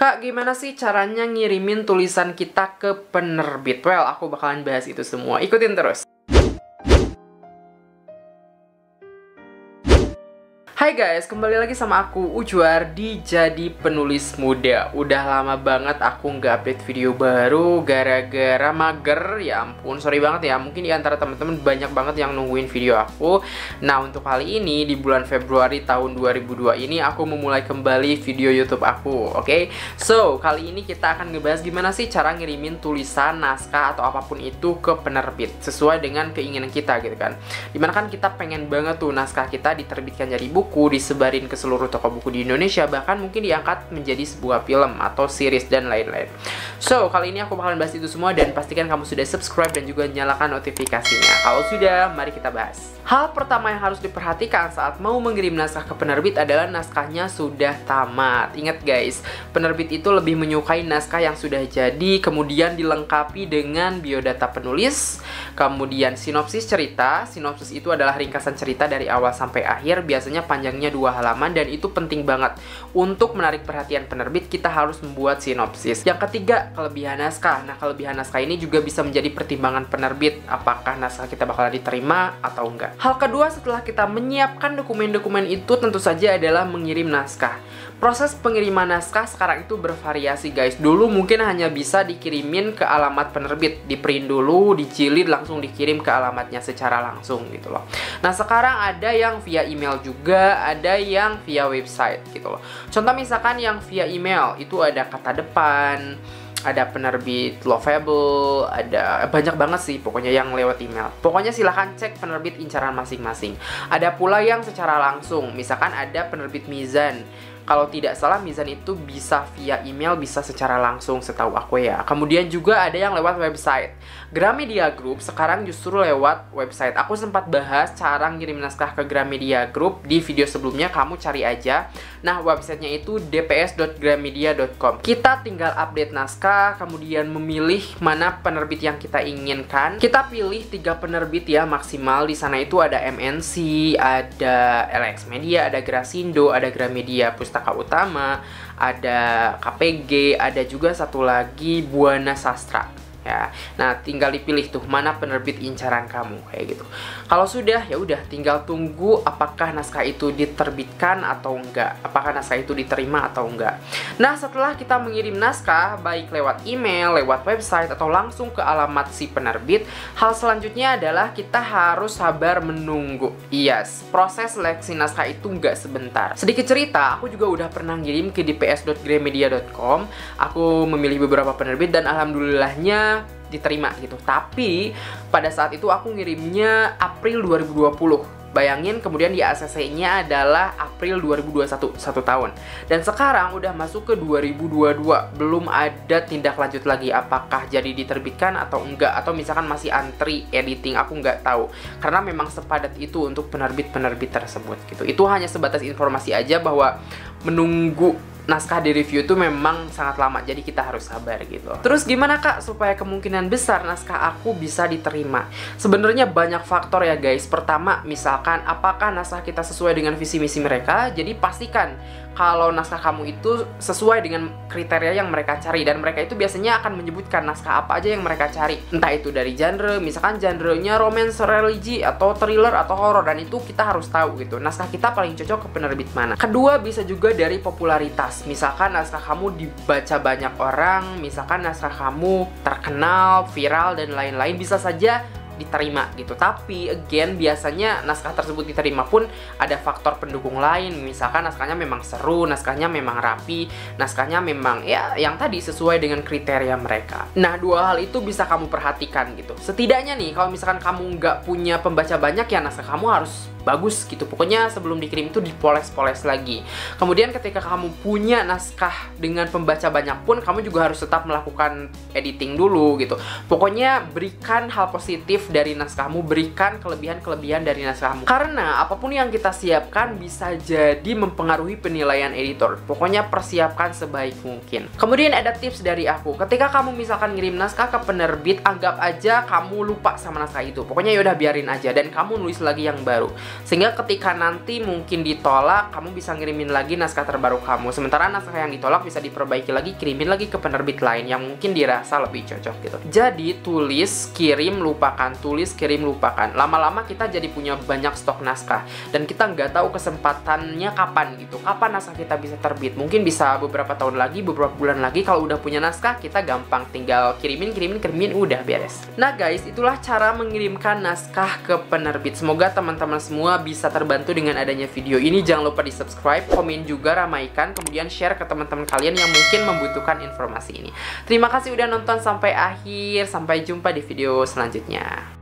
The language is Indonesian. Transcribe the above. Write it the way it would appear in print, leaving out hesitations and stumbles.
Kak, gimana sih caranya ngirimin tulisan kita ke penerbit? Well, aku bakalan bahas itu semua. Ikutin terus. Hai guys, kembali lagi sama aku Ujuar di Jadi Penulis Muda. Udah lama banget aku nggak update video baru gara-gara mager. Ya ampun, sorry banget ya. Mungkin di antara teman-teman banyak banget yang nungguin video aku. Nah, untuk kali ini di bulan Februari tahun 2002 ini aku memulai kembali video YouTube aku. Oke? So, kali ini kita akan ngebahas gimana sih cara ngirimin tulisan, naskah atau apapun itu ke penerbit sesuai dengan keinginan kita gitu kan. Dimana kan kita pengen banget tuh naskah kita diterbitkan jadi buku, disebarin ke seluruh toko buku di Indonesia, bahkan mungkin diangkat menjadi sebuah film atau series dan lain-lain. So, kali ini aku bakalan bahas itu semua dan pastikan kamu sudah subscribe dan juga nyalakan notifikasinya. Kalau sudah, mari kita bahas. Hal pertama yang harus diperhatikan saat mau mengirim naskah ke penerbit adalah naskahnya sudah tamat. Ingat guys, penerbit itu lebih menyukai naskah yang sudah jadi, kemudian dilengkapi dengan biodata penulis, kemudian sinopsis cerita. Sinopsis itu adalah ringkasan cerita dari awal sampai akhir, biasanya panjangnya 2 halaman, dan itu penting banget. Untuk menarik perhatian penerbit, kita harus membuat sinopsis. Yang ketiga, kelebihan naskah. Nah, kelebihan naskah ini juga bisa menjadi pertimbangan penerbit, apakah naskah kita bakal diterima atau enggak. Hal kedua, setelah kita menyiapkan dokumen-dokumen itu, tentu saja adalah mengirim naskah. Proses pengiriman naskah sekarang itu bervariasi guys. Dulu mungkin hanya bisa dikirimin ke alamat penerbit, di print dulu, dijilid, langsung dikirim ke alamatnya secara langsung gitu loh. Nah, sekarang ada yang via email juga, ada yang via website gitu loh. Contoh misalkan yang via email itu ada kata depan, ada penerbit Lovable, ada banyak banget sih pokoknya yang lewat email. Pokoknya silahkan cek penerbit incaran masing-masing. Ada pula yang secara langsung, misalkan ada penerbit Mizan. Kalau tidak salah Mizan itu bisa via email, bisa secara langsung setahu aku ya. Kemudian juga ada yang lewat website. Gramedia Group sekarang justru lewat website. Aku sempat bahas cara ngirim naskah ke Gramedia Group di video sebelumnya, kamu cari aja. Nah, websitenya itu dps.gramedia.com. Kita tinggal update naskah, kemudian memilih mana penerbit yang kita inginkan. Kita pilih 3 penerbit ya maksimal. Di sana itu ada MNC, ada LX Media, ada Grasindo, ada Gramedia Pustaka Utama, ada KPG, ada juga satu lagi Buana Sastra. Ya, nah tinggal dipilih tuh mana penerbit incaran kamu kayak gitu. Kalau sudah, ya udah tinggal tunggu apakah naskah itu diterbitkan atau enggak, apakah naskah itu diterima atau enggak. Nah, setelah kita mengirim naskah baik lewat email, lewat website atau langsung ke alamat si penerbit, hal selanjutnya adalah kita harus sabar menunggu. Yes, proses seleksi naskah itu enggak sebentar. Sedikit cerita, aku juga udah pernah ngirim ke dps.gramedia.com. Aku memilih beberapa penerbit dan alhamdulillahnya diterima gitu. Tapi pada saat itu aku ngirimnya April 2020. Bayangin, kemudian di ACC-nya adalah April 2021, 1 tahun. Dan sekarang udah masuk ke 2022, belum ada tindak lanjut lagi apakah jadi diterbitkan atau enggak, atau misalkan masih antri editing, aku nggak tahu. Karena memang sepadat itu untuk penerbit-penerbit tersebut gitu. Itu hanya sebatas informasi aja bahwa menunggu naskah di review itu memang sangat lama, jadi kita harus sabar gitu. Terus gimana kak supaya kemungkinan besar naskah aku bisa diterima? Sebenarnya banyak faktor ya guys. Pertama, misalkan apakah naskah kita sesuai dengan visi misi mereka. Jadi pastikan kalau naskah kamu itu sesuai dengan kriteria yang mereka cari, dan mereka itu biasanya akan menyebutkan naskah apa aja yang mereka cari. Entah itu dari genre, misalkan genrenya romance, religi, atau thriller, atau horror, dan itu kita harus tahu gitu. Naskah kita paling cocok ke penerbit mana. Kedua, bisa juga dari popularitas. Misalkan naskah kamu dibaca banyak orang, misalkan naskah kamu terkenal, viral, dan lain-lain, bisa saja diterima gitu. Tapi again, biasanya naskah tersebut diterima pun ada faktor pendukung lain. Misalkan naskahnya memang seru, naskahnya memang rapi, naskahnya memang ya yang tadi sesuai dengan kriteria mereka. Nah, 2 hal itu bisa kamu perhatikan gitu. Setidaknya nih, kalau misalkan kamu nggak punya pembaca banyak, ya naskah kamu harus bagus gitu. Pokoknya sebelum dikirim itu dipoles-poles lagi. Kemudian ketika kamu punya naskah dengan pembaca banyak pun, kamu juga harus tetap melakukan editing dulu gitu. Pokoknya berikan hal positif dari naskahmu, berikan kelebihan-kelebihan dari naskahmu. Karena apapun yang kita siapkan bisa jadi mempengaruhi penilaian editor. Pokoknya persiapkan sebaik mungkin. Kemudian ada tips dari aku. Ketika kamu misalkan ngirim naskah ke penerbit, anggap aja kamu lupa sama naskah itu. Pokoknya yaudah biarin aja dan kamu nulis lagi yang baru. Sehingga ketika nanti mungkin ditolak, kamu bisa ngirimin lagi naskah terbaru kamu. Sementara naskah yang ditolak bisa diperbaiki lagi, kirimin lagi ke penerbit lain yang mungkin dirasa lebih cocok gitu. Jadi tulis, kirim, lupakan, tulis, kirim, lupakan. Lama-lama kita jadi punya banyak stok naskah dan kita nggak tahu kesempatannya kapan gitu. Kapan naskah kita bisa terbit? Mungkin bisa beberapa tahun lagi, beberapa bulan lagi. Kalau udah punya naskah, kita gampang tinggal kirimin, udah beres. Nah guys, itulah cara mengirimkan naskah ke penerbit. Semoga teman-teman semua bisa terbantu dengan adanya video ini. Jangan lupa di subscribe, komen juga, ramaikan, kemudian share ke teman-teman kalian yang mungkin membutuhkan informasi ini. Terima kasih udah nonton sampai akhir. Sampai jumpa di video selanjutnya.